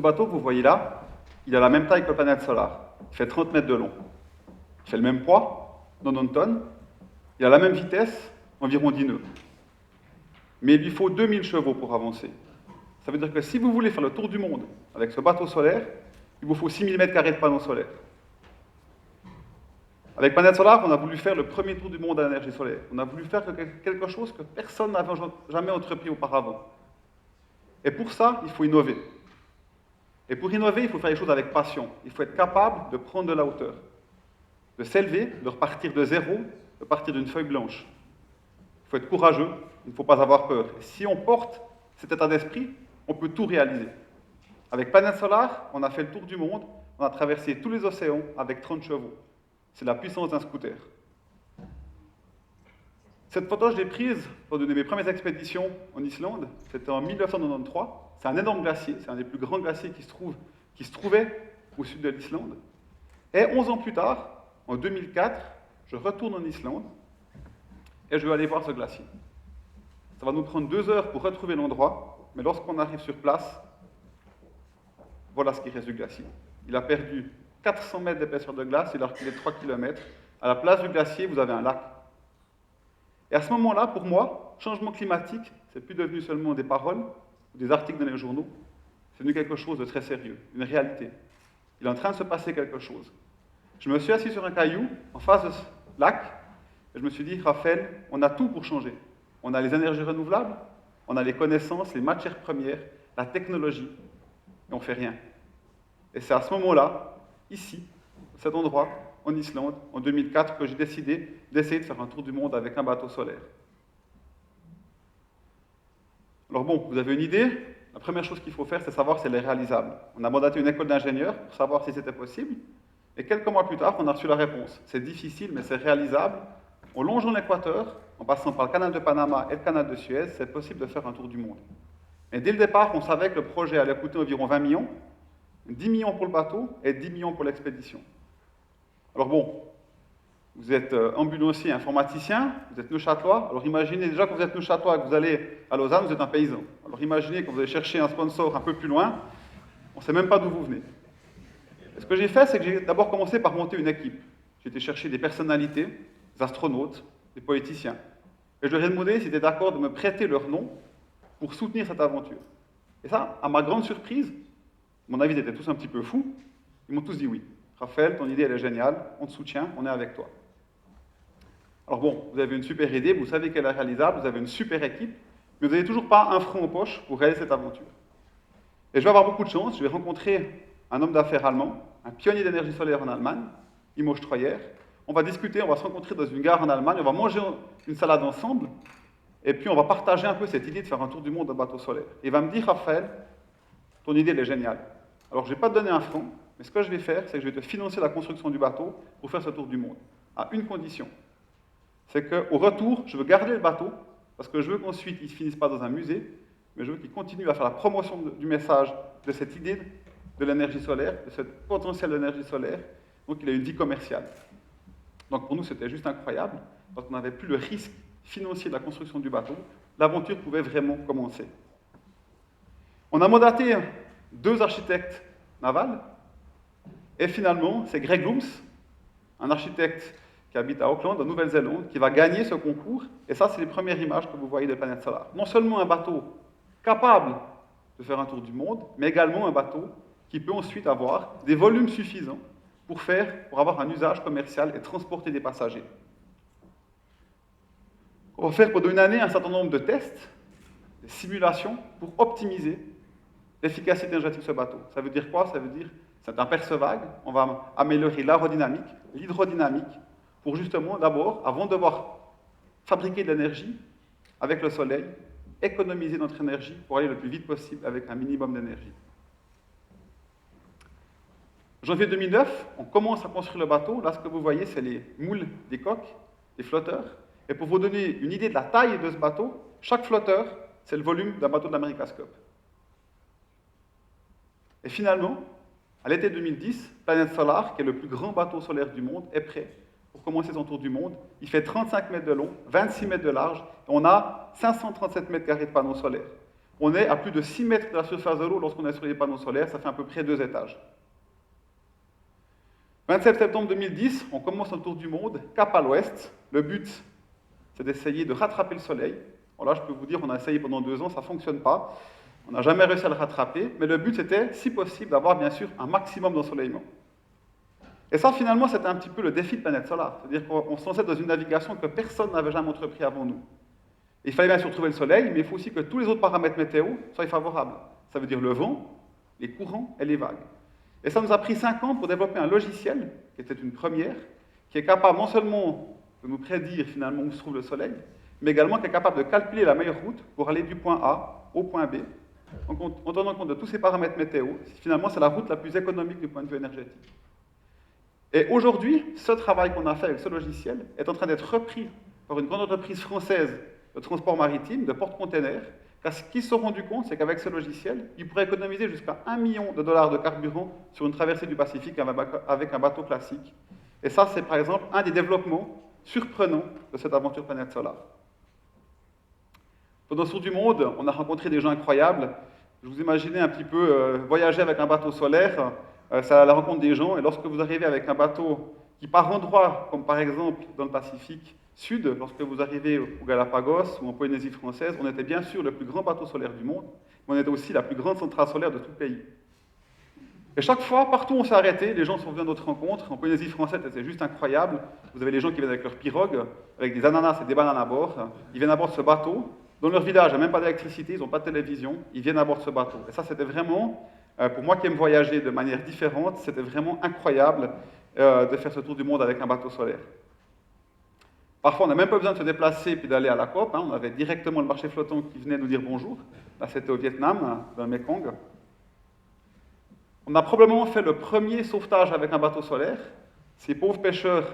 bateau que vous voyez là, il a la même taille que la planète solaire. Il fait 30 mètres de long. Il fait le même poids, 90 tonnes. Il a la même vitesse, environ 10 nœuds. Mais il lui faut 2000 chevaux pour avancer. Ça veut dire que si vous voulez faire le tour du monde avec ce bateau solaire, il vous faut 6000 mètres carrés de panneaux solaires. Avec Planète Solar, on a voulu faire le premier tour du monde à l'énergie solaire. On a voulu faire quelque chose que personne n'avait jamais entrepris auparavant. Et pour ça, il faut innover. Et pour innover, il faut faire les choses avec passion. Il faut être capable de prendre de la hauteur, de s'élever, de repartir de zéro, de partir d'une feuille blanche. Il faut être courageux, il ne faut pas avoir peur. Et si on porte cet état d'esprit, on peut tout réaliser. Avec Planète Solar, on a fait le tour du monde, on a traversé tous les océans avec 30 chevaux. C'est la puissance d'un scooter. Cette photo, je l'ai prise lors d'une de mes premières expéditions en Islande. C'était en 1993. C'est un énorme glacier, c'est un des plus grands glaciers qui se trouvait au sud de l'Islande. Et 11 ans plus tard, en 2004, je retourne en Islande et je veux aller voir ce glacier. Ça va nous prendre 2 heures pour retrouver l'endroit, mais lorsqu'on arrive sur place, voilà ce qui reste du glacier. Il a perdu 400 mètres d'épaisseur de glace, il a reculé 3 km. À la place du glacier, vous avez un lac. Et à ce moment-là, pour moi, changement climatique, c'est plus devenu seulement des paroles ou des articles dans les journaux, c'est devenu quelque chose de très sérieux, une réalité. Il est en train de se passer quelque chose. Je me suis assis sur un caillou en face de ce lac et je me suis dit, Raphaël, on a tout pour changer. On a les énergies renouvelables, on a les connaissances, les matières premières, la technologie, et on ne fait rien. Et c'est à ce moment-là, ici, à cet endroit, en Islande, en 2004, que j'ai décidé d'essayer de faire un tour du monde avec un bateau solaire. Alors bon, vous avez une idée? La première chose qu'il faut faire, c'est savoir si elle est réalisable. On a mandaté une école d'ingénieurs pour savoir si c'était possible, et quelques mois plus tard, on a reçu la réponse. C'est difficile, mais c'est réalisable. En longeant l'équateur, en passant par le canal de Panama et le canal de Suez, c'est possible de faire un tour du monde. Mais dès le départ, on savait que le projet allait coûter environ 20 millions, 10 millions pour le bateau et 10 millions pour l'expédition. Alors bon, vous êtes ambulancier, informaticien, vous êtes neuchâtelois, alors imaginez déjà que vous êtes neuchâtelois et que vous allez à Lausanne, vous êtes un paysan. Alors imaginez que vous allez chercher un sponsor un peu plus loin, on ne sait même pas d'où vous venez. Et ce que j'ai fait, c'est que j'ai d'abord commencé par monter une équipe. J'ai été chercher des personnalités, des astronautes, des poéticiens. Et je leur ai demandé s'ils étaient d'accord de me prêter leur nom pour soutenir cette aventure. Et ça, à ma grande surprise, à mon avis, ils étaient tous un petit peu fous, ils m'ont tous dit oui. Raphaël, ton idée, elle est géniale, on te soutient, on est avec toi. Alors bon, vous avez une super idée, vous savez qu'elle est réalisable, vous avez une super équipe, mais vous n'avez toujours pas un franc en poche pour réaliser cette aventure. Et je vais avoir beaucoup de chance, je vais rencontrer un homme d'affaires allemand, un pionnier d'énergie solaire en Allemagne, Imo Streuer. On va discuter, on va se rencontrer dans une gare en Allemagne, on va manger une salade ensemble, et puis on va partager un peu cette idée de faire un tour du monde en bateau solaire. Et il va me dire, Raphaël, ton idée, elle est géniale. Alors je ne vais pas te donner un franc, mais ce que je vais faire, c'est que je vais te financer la construction du bateau pour faire ce tour du monde, à une condition. C'est qu'au retour, je veux garder le bateau, parce que je veux qu'ensuite, il ne finisse pas dans un musée, mais je veux qu'il continue à faire la promotion du message de cette idée de l'énergie solaire, de ce potentiel d'énergie solaire, donc il a une vie commerciale. Donc pour nous, c'était juste incroyable, parce qu'on n'avait plus le risque financier de la construction du bateau, l'aventure pouvait vraiment commencer. On a mandaté 2 architectes navals, et finalement, c'est Greg Looms, un architecte qui habite à Auckland, en Nouvelle-Zélande, qui va gagner ce concours. Et ça, c'est les premières images que vous voyez de Planète Solar. Non seulement un bateau capable de faire un tour du monde, mais également un bateau qui peut ensuite avoir des volumes suffisants pour avoir un usage commercial et transporter des passagers. On va faire pendant une année un certain nombre de tests, des simulations, pour optimiser l'efficacité énergétique de ce bateau. Ça veut dire quoi? Ça veut dire c'est un perce-vague, on va améliorer l'aérodynamique, l'hydrodynamique, pour justement, d'abord, avant de devoir fabriquer de l'énergie avec le soleil, économiser notre énergie pour aller le plus vite possible avec un minimum d'énergie. Janvier 2009, on commence à construire le bateau. Là, ce que vous voyez, c'est les moules des coques, des flotteurs. Et pour vous donner une idée de la taille de ce bateau, chaque flotteur, c'est le volume d'un bateau de l'America's Cup. Et finalement, à l'été 2010, Planète Solar, qui est le plus grand bateau solaire du monde, est prêt pour commencer son tour du monde. Il fait 35 mètres de long, 26 mètres de large, et on a 537 mètres carrés de panneaux solaires. on est à plus de 6 mètres de la surface de l'eau lorsqu'on est sur les panneaux solaires, ça fait à peu près 2 étages. 27 septembre 2010, on commence un tour du monde, cap à l'ouest. Le but, c'est d'essayer de rattraper le soleil. Bon, là, je peux vous dire, on a essayé pendant 2 ans, ça ne fonctionne pas. On n'a jamais réussi à le rattraper, mais le but, c'était, si possible, d'avoir bien sûr un maximum d'ensoleillement. Et ça, finalement, c'était un petit peu le défi de Planète Solaire. C'est-à-dire qu'on se lançait dans une navigation que personne n'avait jamais entrepris avant nous. Il fallait bien sûr trouver le soleil, mais il faut aussi que tous les autres paramètres météo soient favorables. Ça veut dire le vent, les courants et les vagues. Et ça nous a pris 5 ans pour développer un logiciel, qui était une première, qui est capable non seulement de nous prédire finalement où se trouve le soleil, mais également qui est capable de calculer la meilleure route pour aller du point A au point B, en tenant compte de tous ces paramètres météo. Finalement, c'est la route la plus économique du point de vue énergétique. Et aujourd'hui, ce travail qu'on a fait avec ce logiciel est en train d'être repris par une grande entreprise française de transport maritime, de porte-containers, car ce qu'ils se sont rendus compte, c'est qu'avec ce logiciel, ils pourraient économiser jusqu'à $1 million de carburant sur une traversée du Pacifique avec un bateau classique. Et ça, c'est par exemple un des développements surprenants de cette aventure Planète Solaire. Pendant ce tour du monde, on a rencontré des gens incroyables. Je vous imaginez un petit peu voyager avec un bateau solaire, c'est à la rencontre des gens, et lorsque vous arrivez avec un bateau qui part en droit, comme par exemple dans le Pacifique Sud, lorsque vous arrivez au Galapagos ou en Polynésie française, on était bien sûr le plus grand bateau solaire du monde, mais on était aussi la plus grande centrale solaire de tout le pays. Et chaque fois, partout où on s'est arrêté, les gens sont venus à notre rencontre. En Polynésie française, c'était juste incroyable. Vous avez les gens qui viennent avec leur pirogue, avec des ananas et des bananes à bord. Ils viennent à bord de ce bateau. Dans leur village, il n'y a même pas d'électricité, ils n'ont pas de télévision. Ils viennent à bord de ce bateau. Et ça, c'était vraiment, pour moi qui aime voyager de manière différente, c'était vraiment incroyable de faire ce tour du monde avec un bateau solaire. Parfois, on n'a même pas besoin de se déplacer puis d'aller à la COP. On avait directement le marché flottant qui venait nous dire bonjour. Là, c'était au Vietnam, dans le Mekong. On a probablement fait le premier sauvetage avec un bateau solaire. Ces pauvres pêcheurs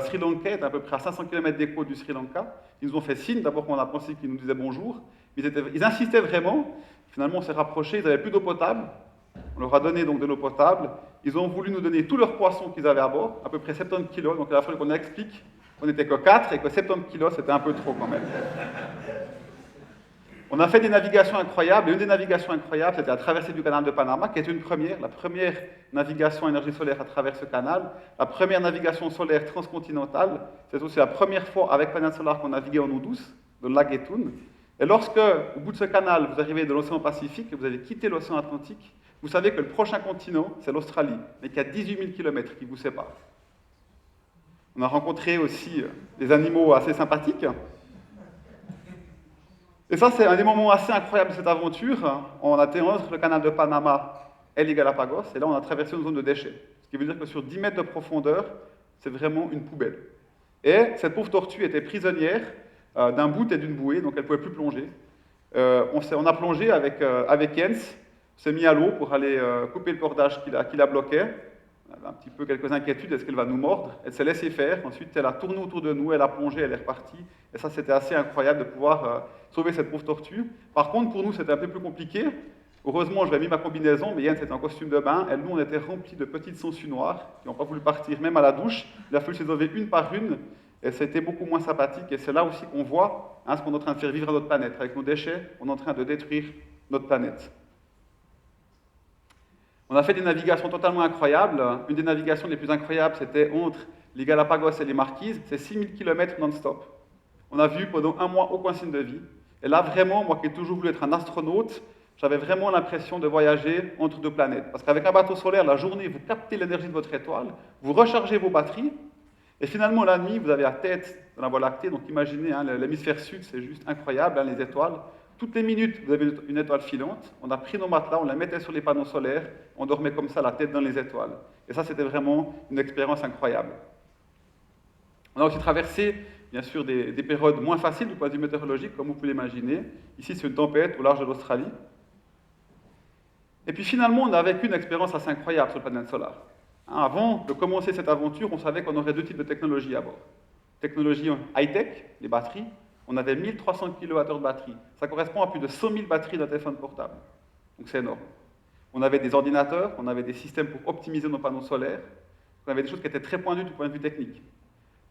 sri-lankais, à peu près à 500 km des côtes du Sri Lanka, ils nous ont fait signe. D'abord, on a pensé qu'ils nous disaient bonjour. Ils insistaient vraiment. Finalement, on s'est rapprochés. Ils n'avaient plus d'eau potable. On leur a donné donc de l'eau potable. Ils ont voulu nous donner tous leurs poissons qu'ils avaient à bord, à peu près 70 kg. Donc, il a fallu qu'on explique qu'on n'était que 4 et que 70 kg, c'était un peu trop quand même. On a fait des navigations incroyables, et une des navigations incroyables, c'était la traversée du canal de Panama, qui est une première, la première navigation énergie solaire à travers ce canal, la première navigation solaire transcontinentale. C'est aussi la première fois avec Planète Solaire qu'on naviguait en eau douce, dans le lac Gatun. Et lorsque, au bout de ce canal, vous arrivez de l'océan Pacifique et vous avez quitté l'océan Atlantique, vous savez que le prochain continent, c'est l'Australie, mais qu'il y a 18 000 km qui vous séparent. On a rencontré aussi des animaux assez sympathiques. Et ça, c'est un des moments assez incroyables de cette aventure. On a été entre le canal de Panama et les Galapagos, et là, on a traversé une zone de déchets. Ce qui veut dire que sur 10 mètres de profondeur, c'est vraiment une poubelle. Et cette pauvre tortue était prisonnière d'un bout et d'une bouée, donc elle ne pouvait plus plonger. On a plongé avec Jens, on s'est mis à l'eau pour aller couper le cordage qui la bloquait. On avait un petit peu quelques inquiétudes, est-ce qu'elle va nous mordre? Elle s'est laissée faire, ensuite elle a tourné autour de nous, elle a plongé, elle est repartie. Et ça, c'était assez incroyable de pouvoir sauver cette pauvre tortue. Par contre, pour nous, c'était un peu plus compliqué. Heureusement, j'avais mis ma combinaison, mais Yann, c'était en costume de bain. Et nous, on était remplis de petites sangsues noires qui n'ont pas voulu partir, même à la douche. Il a fallu se sauver une par une, et c'était beaucoup moins sympathique. Et c'est là aussi qu'on voit ce qu'on est en train de faire vivre à notre planète. Avec nos déchets, on est en train de détruire notre planète. On a fait des navigations totalement incroyables. Une des navigations les plus incroyables, c'était entre les Galapagos et les Marquises. C'est 6000 km non-stop. On a vu pendant 1 mois aucun signe de vie. Et là, vraiment, moi qui ai toujours voulu être un astronaute, j'avais vraiment l'impression de voyager entre 2 planètes. Parce qu'avec un bateau solaire, la journée, vous captez l'énergie de votre étoile, vous rechargez vos batteries, et finalement, la nuit, vous avez la tête dans la Voie lactée. Donc imaginez, l'hémisphère sud, c'est juste incroyable, les étoiles. Toutes les minutes, vous avez une étoile filante. On a pris nos matelas, on la mettait sur les panneaux solaires, on dormait comme ça, la tête dans les étoiles. Et ça, c'était vraiment une expérience incroyable. On a aussi traversé, bien sûr, des périodes moins faciles du point de vue météorologique, comme vous pouvez l'imaginer. Ici, c'est une tempête au large de l'Australie. Et puis finalement, on a vécu une expérience assez incroyable sur le Planète Solaire. Avant de commencer cette aventure, on savait qu'on aurait 2 types de technologies à bord. Technologie high-tech, les batteries. On avait 1300 kWh de batterie. Ça correspond à plus de 100 000 batteries d'un téléphone portable. Donc c'est énorme. On avait des ordinateurs, on avait des systèmes pour optimiser nos panneaux solaires. On avait des choses qui étaient très pointues du point de vue technique.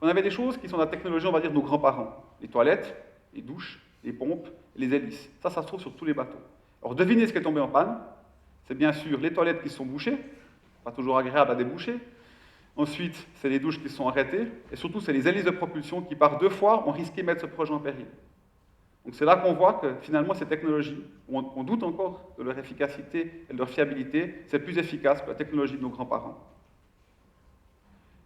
On avait des choses qui sont la technologie, on va dire, de nos grands-parents. Les toilettes, les douches, les pompes, les hélices. Ça se trouve sur tous les bateaux. Alors devinez ce qui est tombé en panne. C'est bien sûr les toilettes qui sont bouchées, pas toujours agréable à déboucher. Ensuite, c'est les douches qui sont arrêtées. Et surtout, c'est les hélices de propulsion qui, par 2 fois, ont risqué de mettre ce projet en péril. Donc c'est là qu'on voit que finalement, ces technologies, on doute encore de leur efficacité et de leur fiabilité, c'est plus efficace que la technologie de nos grands-parents.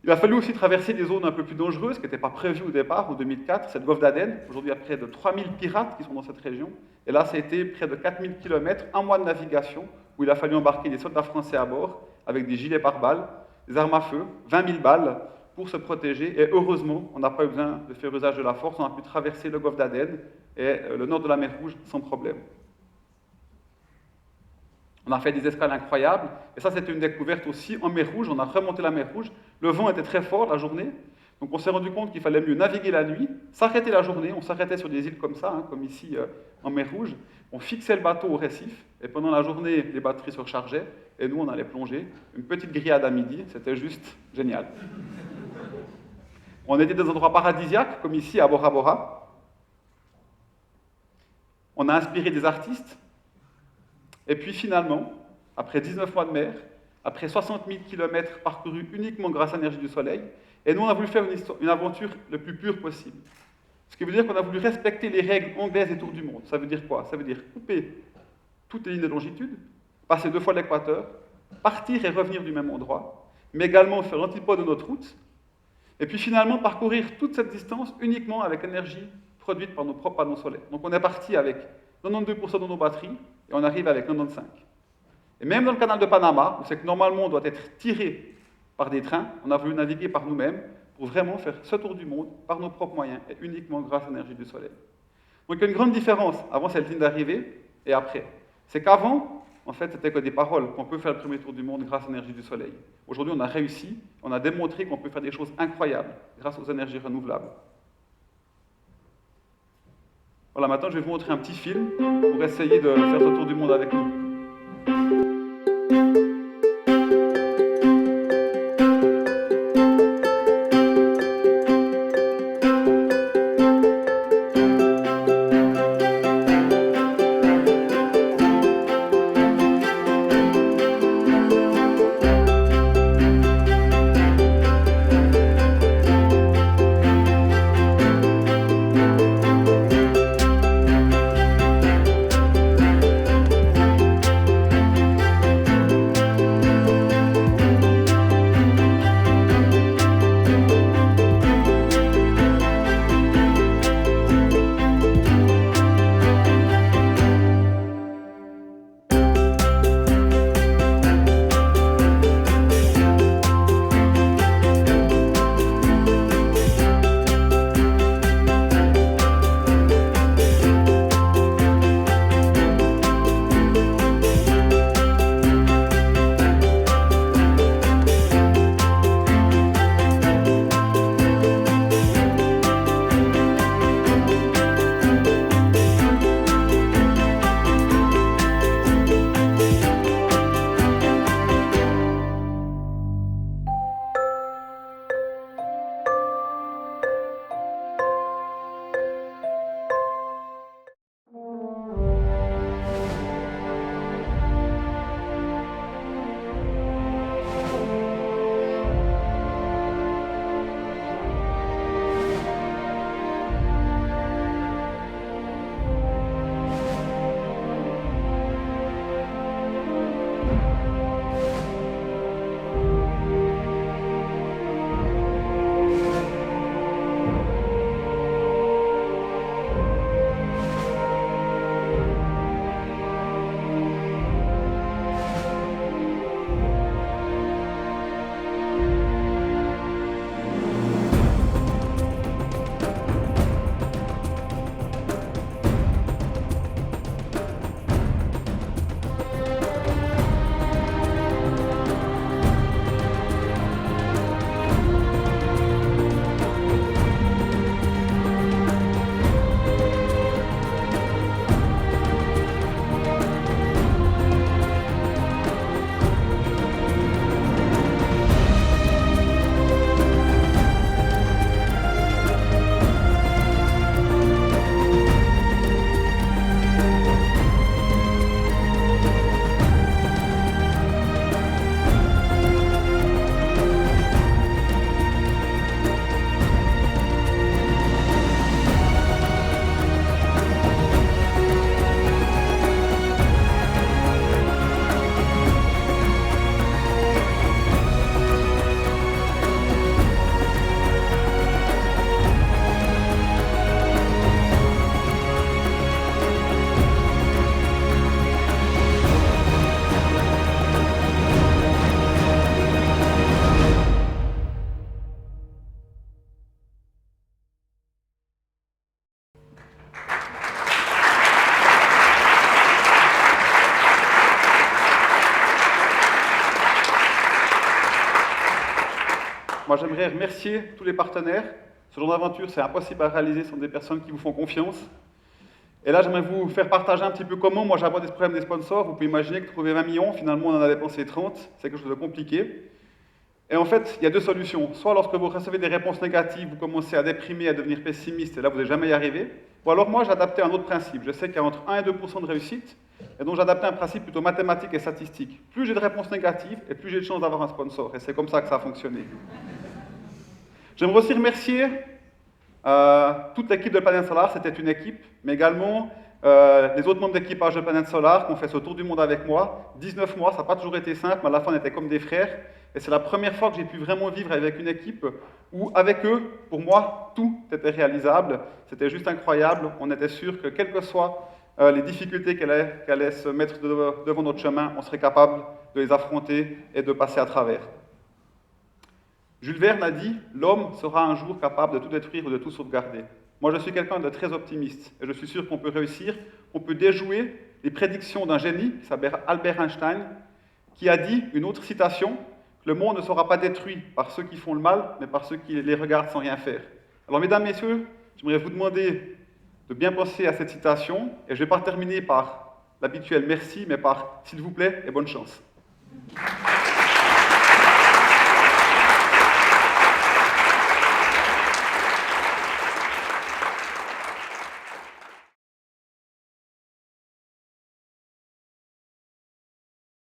Il a fallu aussi traverser des zones un peu plus dangereuses, qui n'étaient pas prévues au départ, en 2004, c'est le golfe d'Aden. Aujourd'hui, il y a près de 3000 pirates qui sont dans cette région. Et là, ça a été près de 4000 km, un mois de navigation, où il a fallu embarquer des soldats français à bord, avec des gilets pare-balles, des armes à feu, 20 000 balles, pour se protéger. Et heureusement, on n'a pas eu besoin de faire usage de la force, on a pu traverser le golfe d'Aden et le nord de la mer Rouge sans problème. On a fait des escales incroyables, et ça c'était une découverte aussi en mer Rouge, on a remonté la mer Rouge, le vent était très fort la journée, donc on s'est rendu compte qu'il fallait mieux naviguer la nuit, s'arrêter la journée, on s'arrêtait sur des îles comme ça, hein, comme ici en mer Rouge, on fixait le bateau au récif, et pendant la journée, les batteries se rechargeaient, et nous on allait plonger, une petite grillade à midi, c'était juste génial. On était dans des endroits paradisiaques, comme ici à Bora Bora. On a inspiré des artistes. Et puis finalement, après 19 mois de mer, après 60 000 km parcourus uniquement grâce à l'énergie du soleil, et nous on a voulu faire une aventure le plus pure possible. Ce qui veut dire qu'on a voulu respecter les règles anglaises et tour du monde. Ça veut dire quoi? Ça veut dire couper toutes les lignes de longitude, passer 2 fois l'équateur, partir et revenir du même endroit, mais également faire l'antipode de notre route, et puis finalement parcourir toute cette distance uniquement avec l'énergie produite par nos propres panneaux solaires. Donc on est parti avec 92% de nos batteries, et on arrive avec 95%. Et même dans le canal de Panama, où c'est que normalement on doit être tiré par des trains, on a voulu naviguer par nous-mêmes pour vraiment faire ce tour du monde par nos propres moyens, et uniquement grâce à l'énergie du soleil. Donc il y a une grande différence avant cette ligne d'arrivée et après. C'est qu'avant, en fait, c'était que des paroles, qu'on peut faire le premier tour du monde grâce à l'énergie du soleil. Aujourd'hui, on a réussi, on a démontré qu'on peut faire des choses incroyables grâce aux énergies renouvelables. Voilà, maintenant je vais vous montrer un petit film pour essayer de faire ce tour du monde avec nous. moi, j'aimerais remercier tous les partenaires. Ce genre d'aventure, c'est impossible à réaliser sans des personnes qui vous font confiance. Et là, j'aimerais vous faire partager un petit peu comment moi j'aborde ce problème des sponsors. Vous pouvez imaginer que trouver 20 millions, finalement, on en a dépensé 30. C'est quelque chose de compliqué. Et en fait, il y a deux solutions. Soit lorsque vous recevez des réponses négatives, vous commencez à déprimer, à devenir pessimiste, et là, vous n'allez jamais y arriver. Ou alors, moi, j'ai adapté un autre principe. Je sais qu'il y a entre 1 et 2% de réussite, et donc j'ai adapté un principe plutôt mathématique et statistique. Plus j'ai de réponses négatives, et plus j'ai de chances d'avoir un sponsor. Et c'est comme ça que ça a fonctionné. J'aimerais aussi remercier toute l'équipe de Planète Solar. C'était une équipe, mais également les autres membres d'équipage de Planète Solar qui ont fait ce tour du monde avec moi. 19 mois, ça n'a pas toujours été simple, mais à la fin, on était comme des frères. Et c'est la première fois que j'ai pu vraiment vivre avec une équipe où, avec eux, pour moi, tout était réalisable. C'était juste incroyable. On était sûr que, quelles que soient les difficultés qu'elle allaient se mettre devant notre chemin, on serait capable de les affronter et de passer à travers. Jules Verne a dit « L'homme sera un jour capable de tout détruire ou de tout sauvegarder ». Moi, je suis quelqu'un de très optimiste, et je suis sûr qu'on peut réussir, qu'on peut déjouer les prédictions d'un génie, qui s'appelle Albert Einstein, qui a dit, une autre citation, que le monde ne sera pas détruit par ceux qui font le mal, mais par ceux qui les regardent sans rien faire. Alors, mesdames, messieurs, j'aimerais vous demander de bien penser à cette citation, et je ne vais pas terminer par l'habituel merci, mais par s'il vous plaît et bonne chance.